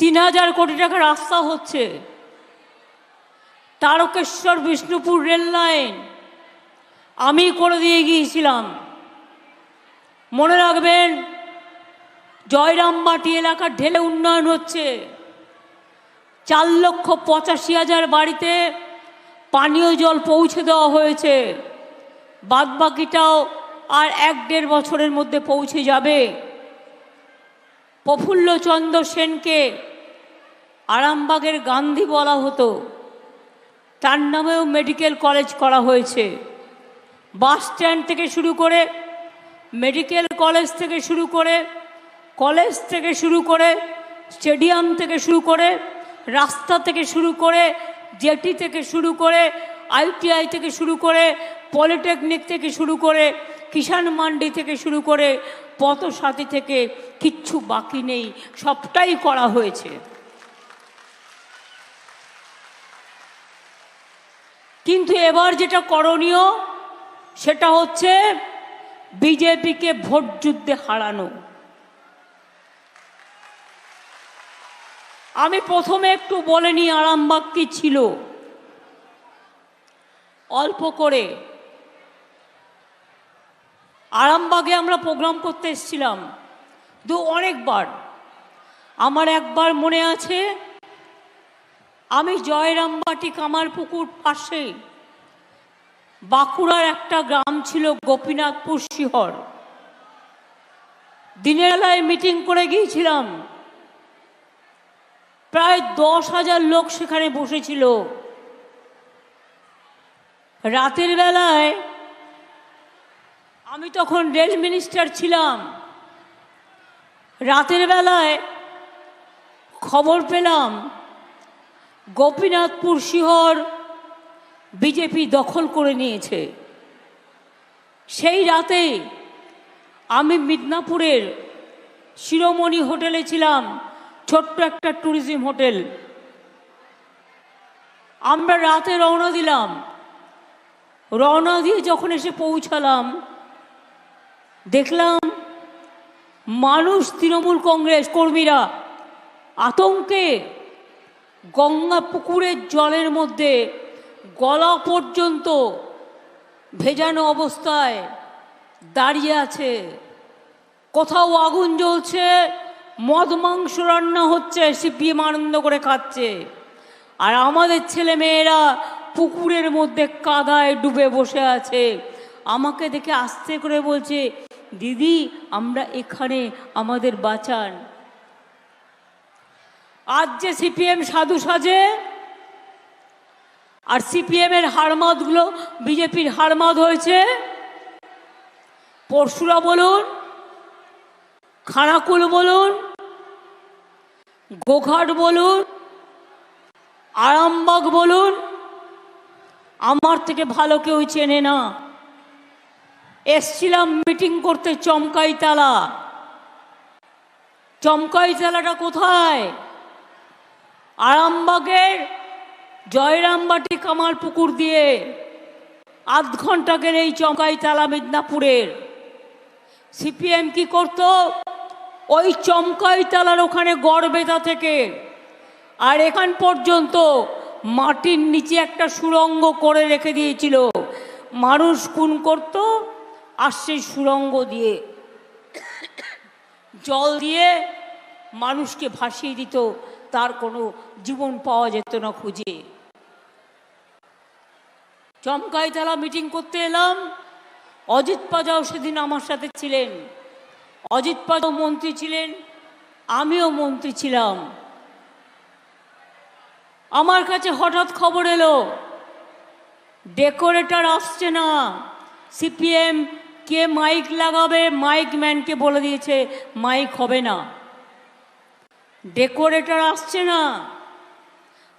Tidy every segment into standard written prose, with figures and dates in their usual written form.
3,000 কোটি টাকা রাস্তা হচ্ছে, তারকেশ্বর বিষ্ণুপুর রেল লাইন আমি করে দিয়ে গিয়েছিলাম। মনে রাখবেন, জয়রামবাটি এলাকার ঢেলে উন্নয়ন হচ্ছে। 4,85,000 বাড়িতে পানীয় জল পৌঁছে দেওয়া হয়েছে। বাদবাকিটাও আর 1-1.5 বছরের মধ্যে পৌঁছে যাবে। প্রফুল্লচন্দ্র সেনকে আরামবাগের গান্ধী বলা হতো, তার নামেও মেডিকেল কলেজ করা হয়েছে। বাস স্ট্যান্ড থেকে শুরু করে, মেডিকেল কলেজ থেকে শুরু করে, কলেজ থেকে শুরু করে, স্টেডিয়াম থেকে শুরু করে, রাস্তা থেকে শুরু করে, জেটি থেকে শুরু করে, ITI থেকে শুরু করে, পলিটেকনিক থেকে শুরু করে, কিষাণ মান্ডি থেকে শুরু করে, পথসাথী থেকে কিচ্ছু বাকি নেই, সবটাই করা হয়েছে। কিন্তু এবার যেটা করণীয় সেটা হচ্ছে বিজেপিকে ভোট যুদ্ধে হারানো। আমি প্রথমে একটু বলে নিই আরামবাগ কি ছিল, অল্প করে। আরামবাগে আমরা প্রোগ্রাম করতে এসেছিলাম অনেকবার। আমার একবার মনে আছে, আমি জয়রামবাটি কামারপুকুর পাশে বাঁকুড়ার একটা গ্রাম ছিল গোপীনাথপুর শিহর, দিনের বেলায় মিটিং করে গিয়েছিলাম। প্রায় 10,000 লোক সেখানে বসেছিল। রাতের বেলায়, আমি তখন রেল মিনিস্টার ছিলাম, রাতের বেলায় খবর পেলাম গোপীনাথপুর শিহর বিজেপি দখল করে নিয়েছে। সেই রাতে আমি মিদনাপুরের শিরোমণি হোটেলে ছিলাম, ছোট্ট একটা ট্যুরিজম হোটেল। আমরা রাতে রওনা দিলাম। রওনা দিয়ে যখন এসে পৌঁছালাম, দেখলাম মানুষ, তৃণমূল কংগ্রেস কর্মীরা আতঙ্কে গঙ্গা পুকুরের জলের মধ্যে গলা পর্যন্ত ভেজানো অবস্থায় দাঁড়িয়ে আছে। কোথাও আগুন জ্বলছে, মদ মাংস রান্না হচ্ছে, সিপিএম আনন্দ করে খাচ্ছে। আর আমাদের ছেলে মেয়েরা পুকুরের মধ্যে কাদায় ডুবে বসে আছে। আমাকে দেখে আস্তে করে বলছে, দিদি আমরা এখানে, আমাদের বাঁচান। আজ যে সিপিএম সাধু সাজে, আর সিপিএমের হারমাদগুলো বিজেপির হারমাদ হয়েছে। পরশুরা বলুন, খানাকুল বলুন, গোঘাট বলুন, আরামবাগ বলুন, আমার থেকে ভালো কেউ চেনে না। এসছিলাম মিটিং করতে চমকাইতলা। চমকাইতলাটা কোথায়? আরামবাগের জয়রামবাটি কামারপুকুর দিয়ে আধ ঘন্টাকের এই চমকাইতলা মিদনাপুরের। সিপিএম কি করত? ওই চমকাইতলার ওখানে গড়বেতা থেকে আর এখান পর্যন্ত মাটির নিচে একটা সুড়ঙ্গ করে রেখে দিয়েছিল। মানুষ খুন করত, আর সেই সুড়ঙ্গ দিয়ে জল দিয়ে মানুষকে ভাসিয়ে দিত, তার কোনো জীবন পাওয়া যেত না খুঁজে। চমকাইতলা মিটিং করতে এলাম। অজিত পাজাও সেদিন আমার সাথে ছিলেন। অজিত পাজাও মন্ত্রী ছিলেন, আমিও মন্ত্রী ছিলাম। আমার কাছে হঠাৎ খবর এলো ডেকোরেটর আসছে না। সিপিএম কে মাইক লাগাবে, মাইক ম্যানকে বলে দিয়েছে মাইক হবে না, ডেকোরেটর আসছে না।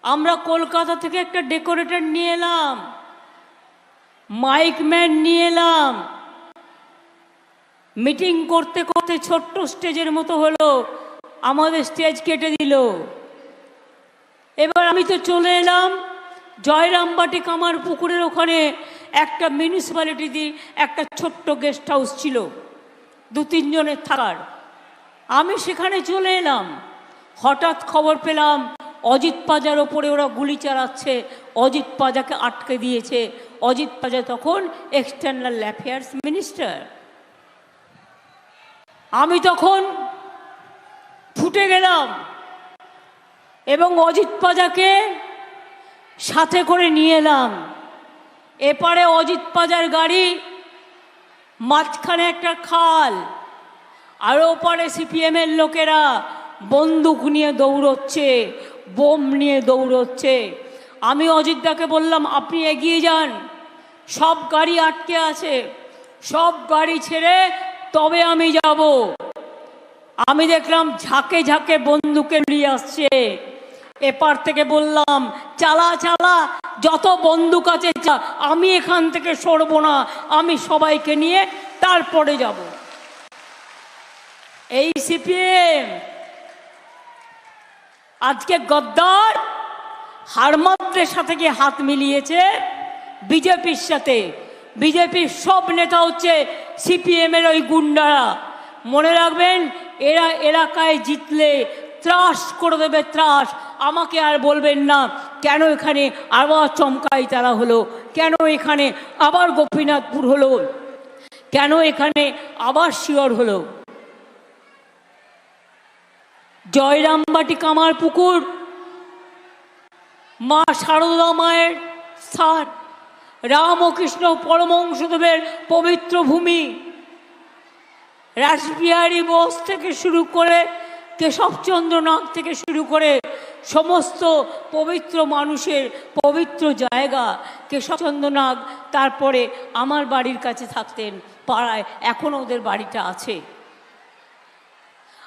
আমরা কলকাতা থেকে একটা ডেকোরেটর নিয়ে এলাম, মাইক ম্যান নিয়ে এলাম। মিটিং করতে করতে ছোট্ট স্টেজের মতো হলো, আমাদের স্টেজ কেটে দিল। এবার আমি তো চলে এলাম জয়রামবাটি কামারপুকুরের ওখানে একটা মিউনিসিপ্যালিটি একটা ছোট্ট গেস্ট হাউস ছিল 2-3 জনের থাকার। আমি সেখানে চলে এলাম। হঠাৎ খবর পেলাম অজিত পাজার ওপরে ওরা গুলি চালাচ্ছে, অজিত পাজাকে আটকে দিয়েছে। অজিত পাজা তখন এক্সটার্নাল অ্যাফেয়ার্স মিনিস্টার। আমি তখন ফুটে গেলাম এবং অজিত পাজাকে সাথে করে নিয়ে এলাম। এপারে অজিত পাজার গাড়ি, মাঝখানে একটা খাল, আর ওপারে সিপিএমের লোকেরা বন্দুক নিয়ে দৌড়চ্ছে, বোম নিয়ে দৌড়চ্ছে। আমি অজিতদাকে বললাম, আপনি এগিয়ে যান, সব গাড়ি আটকে আছে, সব গাড়ি ছেড়ে তবে আমি যাব। আমি দেখলাম ঝাঁকে ঝাঁকে বন্দুকে নিয়ে আসছে। এপার থেকে বললাম, চালা চালা, যত বন্দুক আছে আমি এখান থেকে সরবো না, আমি সবাইকে নিয়ে তারপরে যাব। এই সিপিএম আজকে গদ্দার হারমাদের সাথে গিয়ে হাত মিলিয়েছে বিজেপির সাথে। বিজেপির সব নেতা হচ্ছে সিপিএমের ওই গুন্ডারা। মনে রাখবেন, এরা এলাকায় জিতলে ত্রাস করে দেবে, ত্রাস। আমাকে আর বলবেন না কেন এখানে আবার চমকাই তারা হলো, কেন এখানে আবার গোপীনাথপুর হলো, কেন এখানে আবার শিয়র হলো। জয়রামবাটি কামারপুকুর মা শারদা মায়ের স্থান, রামকৃষ্ণ পরমহংসদেবের পবিত্র ভূমি। রাসবিহারী বোস থেকে শুরু করে, কেশবচন্দ্র নাগ থেকে শুরু করে সমস্ত পবিত্র মানুষের পবিত্র জায়গা। কেশবচন্দ্র নাগ তারপরে আমার বাড়ির কাছে থাকতেন, পাড়ায়, এখনও ওদের বাড়িটা আছে।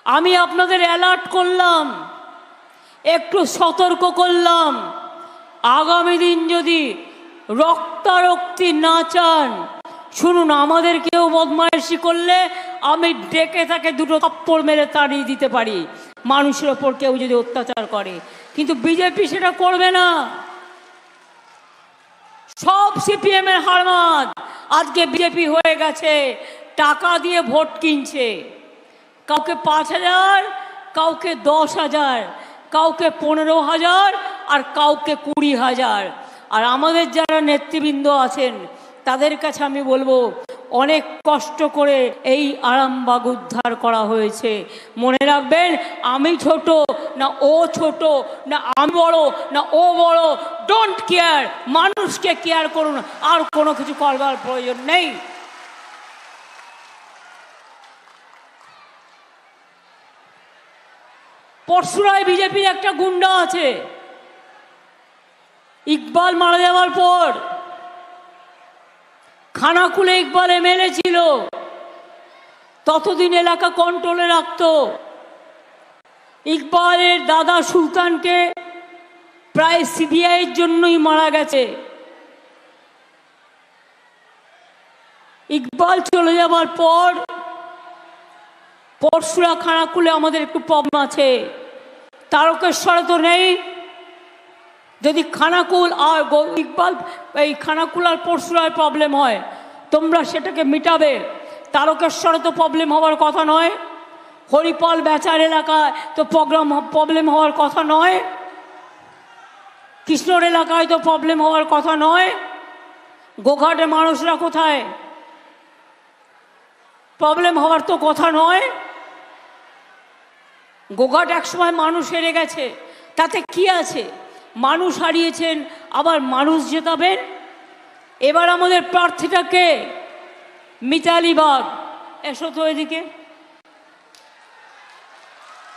আমি আপনাদের অ্যালার্ট করলাম, একটু সতর্ক করলাম, আগামী দিন যদি রক্তারক্তি না চান, শুনুন, আমাদের কেউ বদমাইশি করলে আমি ডেকে তাকে দুটো থাপ্পড় মেরে তাড়িয়ে দিতে পারি, মানুষের ওপর কেউ যদি অত্যাচার করে। কিন্তু বিজেপি সেটা করবে না। সব সিপিএমের হারমাদ আজকে বিজেপি হয়ে গেছে, টাকা দিয়ে ভোট কিনছে। কাউকে 5,000, কাউকে 10,000, কাউকে 15,000, আর কাউকে 20,000। আর আমাদের যারা নেতৃবৃন্দ আছেন তাদের কাছে আমি বলবো, অনেক কষ্ট করে এই আরামবাগ উদ্ধার করা হয়েছে। মনে রাখবেন, আমি ছোট না ও ছোট, না আমি বড় না ও বড়, ডোন্ট কেয়ার, মানুষকে কেয়ার করুন, আর কোনো কিছু করবার প্রয়োজন নেই। পরশুরায় বিজেপির একটা গুন্ডা আছে, ইকবাল মারা যাওয়ার পর খানাকুলে ইকবাল এমএলএ ছিল, ততদিন এলাকা কন্ট্রোলে রাখত। ইকবালের দাদা সুলতানকে প্রায় সিবিআইয়ের জন্যই মারা গেছে। ইকবাল চলে যাবার পর পরশুরা খানাকুলে আমাদের একটু প্রবলেম আছে, তারকেশ্বরে তো নেই। যদি খানাকুল আর ইকবাল, এই খানাকুল আর পরশুরায় প্রবলেম হয়, তোমরা সেটাকে মিটাবে। তারকেশ্বরে তো প্রবলেম হওয়ার কথা নয়, হরিপাল বেচার এলাকায় তো প্রবলেম হওয়ার কথা নয়, কৃষ্ণর এলাকায় তো প্রবলেম হওয়ার কথা নয়। গোঘাটে মানুষরা কোথায়, প্রবলেম হওয়ার তো কথা নয়। গোঘাট একসময় মানুষ হেরে গেছে, তাতে কি আছে? মানুষ হারিয়েছেন, আবার মানুষ জেতাবেন। এবার আমাদের প্রার্থীটাকে মিতালি বাগ, এসো তো এদিকে।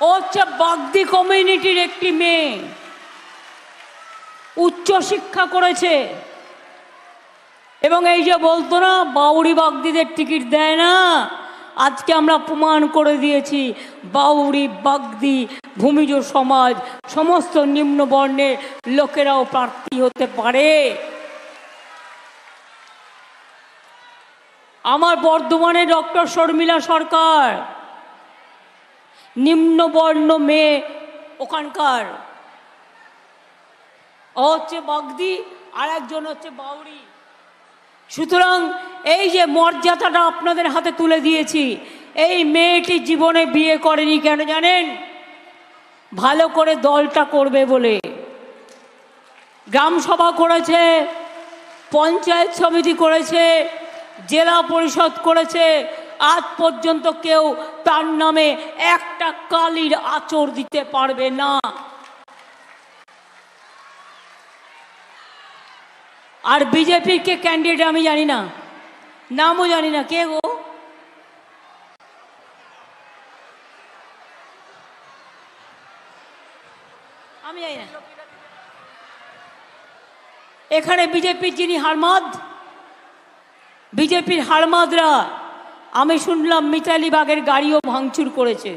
ও হচ্ছে বাগদি কমিউনিটির একটি মেয়ে, উচ্চ শিক্ষা করেছে, এবং এই যে বলতো না বাউরি বাগদিদের টিকিট দেয় না, আজকে আমরা প্রমাণ করে দিয়েছি বাউরি বাগদি ভূমিজ সমাজ সমস্ত নিম্ন বর্ণের লোকেরাও প্রার্থী হতে পারে। আমার বর্ধমানে ডক্টর শর্মিলা সরকার, নিম্নবর্ণ মেয়ে ওখানকার, ও হচ্ছে বাগদি, আর একজন হচ্ছে বাউরি। সুতরাং এই যে মর্যাদাটা আপনাদের হাতে তুলে দিয়েছি, এই মেয়েটি জীবনে বিয়ে করেনি, কেন জানেন? ভালো করে দলটা করবে বলে। গ্রাম সভা করেছে, পঞ্চায়েত সমিতি করেছে, জেলা পরিষদ করেছে, আজ পর্যন্ত কেউ তার নামে একটা কালির আঁচড় দিতে পারবে না। আর বিজেপির কে ক্যান্ডিডেট আমি জানি না, নামও জানি না, কে গো? আমি জানি না। এখানে বিজেপির যিনি হারমাদ, বিজেপির হারমাদরা আমি শুনলাম মিতালি বাগের গাড়িও ভাঙচুর করেছে,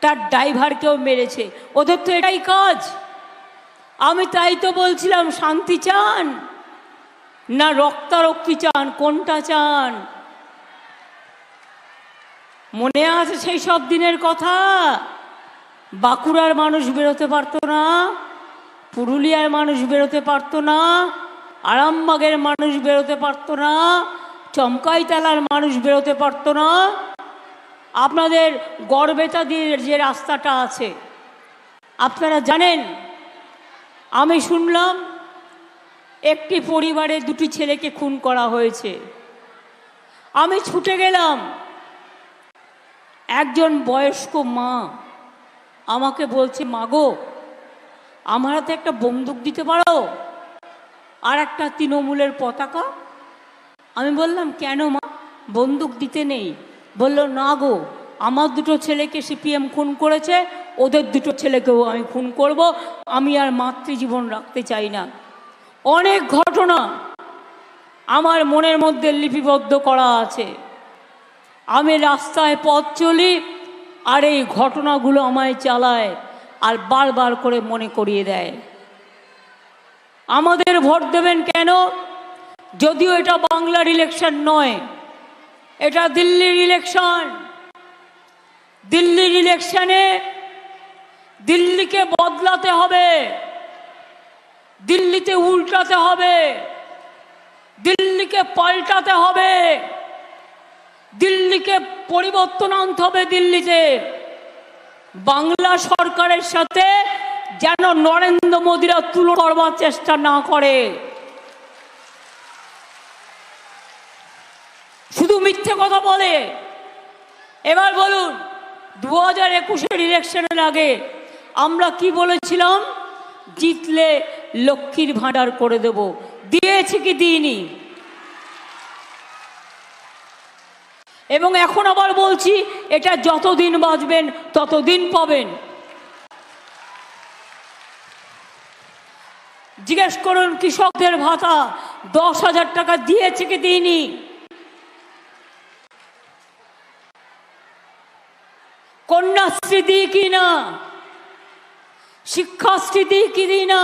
তার ড্রাইভারকেও মেরেছে। ওদের তো এটাই কাজ। আমি তাই তো বলছিলাম, শান্তি চান না রক্তারক্তি চান, কোনটা চান? মনে আছে সেই সব দিনের কথা? বাঁকুড়ার মানুষ বেরোতে পারতো না, পুরুলিয়ার মানুষ বেরোতে পারতো না, আরামবাগের মানুষ বেরোতে পারতো না, চমকাইতলার মানুষ বেরোতে পারতো না। আপনাদের গড়বেতা দিয়ে যে রাস্তাটা আছে আপনারা জানেন, আমি শুনলাম একটি পরিবারে দুটি ছেলেকে খুন করা হয়েছে। আমি ছুটে গেলাম, একজন বয়স্ক মা আমাকে বলছে, মাগো আমার হাতে একটা বন্দুক দিতে পারো আর একটা তৃণমূলের পতাকা? আমি বললাম, কেন মা, বন্দুক দিতে নেই? বলল, না গো, আমার দুটো ছেলেকে সিপিএম খুন করেছে, ওদের দুটো ছেলেকেও আমি খুন করব, আমি আর মাতৃজীবন রাখতে চাই না। অনেক ঘটনা আমার মনের মধ্যে লিপিবদ্ধ করা আছে। আমি রাস্তায় পথ চলি আর এই ঘটনাগুলো আমায় চালায় আর বারবার করে মনে করিয়ে দেয়, আমাদের ভোট দেবেন কেন? যদিও এটা বাংলার ইলেকশন নয়, এটা দিল্লির ইলেকশন। দিল্লির ইলেকশনে দিল্লিকে বদলাতে হবে, দিল্লিতে উল্টাতে হবে, দিল্লিকে পাল্টাতে হবে, দিল্লিকে পরিবর্তন আনতে হবে। দিল্লিতে বাংলা সরকারের সাথে যেন নরেন্দ্র মোদীরা তুলনা করবার চেষ্টা না করে। শুধু মিথ্যে কথা বলে। এবার বলুন, 2021-এর ইলেকশনের আগে আমরা কি বলেছিলাম? জিতলে লক্ষ্মীর ভাণ্ডার করে দেব। দিয়েছি কি দিইনি? এবং এখন আবার বলছি, এটা যতদিন বাঁচবেন ততদিন পাবেন। জিজ্ঞেস করুন কৃষকদের ভাতা 10,000 টাকা দিয়েছে কি দিইনি? কন্যাশ্রী দিই কি না? শিক্ষাশ্রী দিই কি দিই না?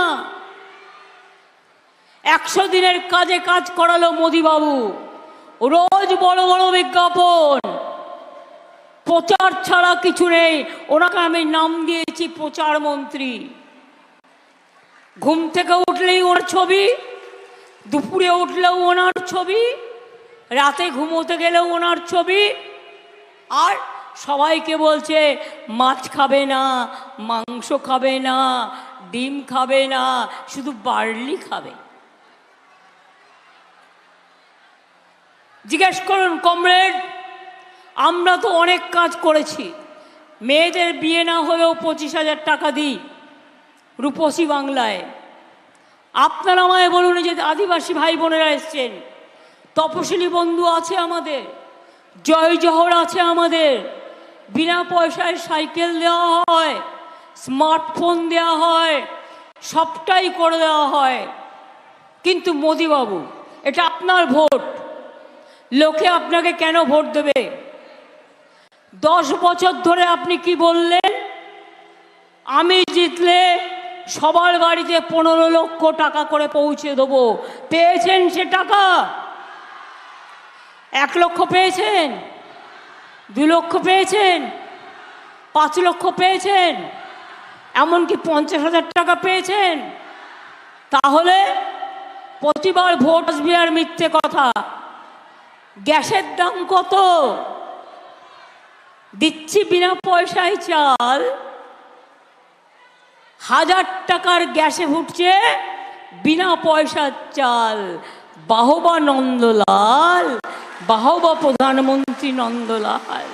100 দিনের কাজে কাজ করালো মোদিবাবু। রোজ বড় বড় বিজ্ঞাপন, প্রচার ছাড়া কিছু নেই। ওনাকে আমি নাম দিয়েছি প্রচার মন্ত্রী। ঘুম থেকে উঠলেই ওনার ছবি, দুপুরে উঠলেও ওনার ছবি, রাতে ঘুমোতে গেলেও ওনার ছবি। আর সবাইকে বলছে মাছ খাবে না, মাংস খাবে না, ডিম খাবে না, শুধু বার্লি খাবে। জিজ্ঞেস করুন কমরেড, আমরা তো অনেক কাজ করেছি। মেয়েদের বিয়ে না হলেও 25,000 টাকা দিই রূপসী বাংলায়। আপনারা আমায় বলুন, যে আদিবাসী ভাই বোনেরা এসছেন, তপশিলি বন্ধু আছে আমাদের, জয় জহর আছে আমাদের, বিনা পয়সায় সাইকেল দেওয়া হয়, স্মার্টফোন দেওয়া হয়, সবটাই করে দেওয়া হয়। কিন্তু মোদিবাবু, এটা আপনার ভোট, লোকে আপনাকে কেন ভোট দেবে? 10 বছর ধরে আপনি কি বললেন? আমি জিতলে সবার বাড়িতে 15 লক্ষ টাকা করে পৌঁছে দেবো। পেয়েছেন সে টাকা? 1 লক্ষ পেয়েছেন? 2 লক্ষ পেয়েছেন? 5 লক্ষ পেয়েছেন? এমনকি 50,000 টাকা পেয়েছেন? তাহলে প্রতিবার ভোট আসবে আর মিথ্যে কথা। গ্যাসের দাম কত? দিচ্ছি বিনা পয়সায় চাল, 1000 টাকার গ্যাসে ফুটছে বিনা পয়সার চাল। বাহবা নন্দলাল, বাহবা প্রধানমন্ত্রী নন্দলাল।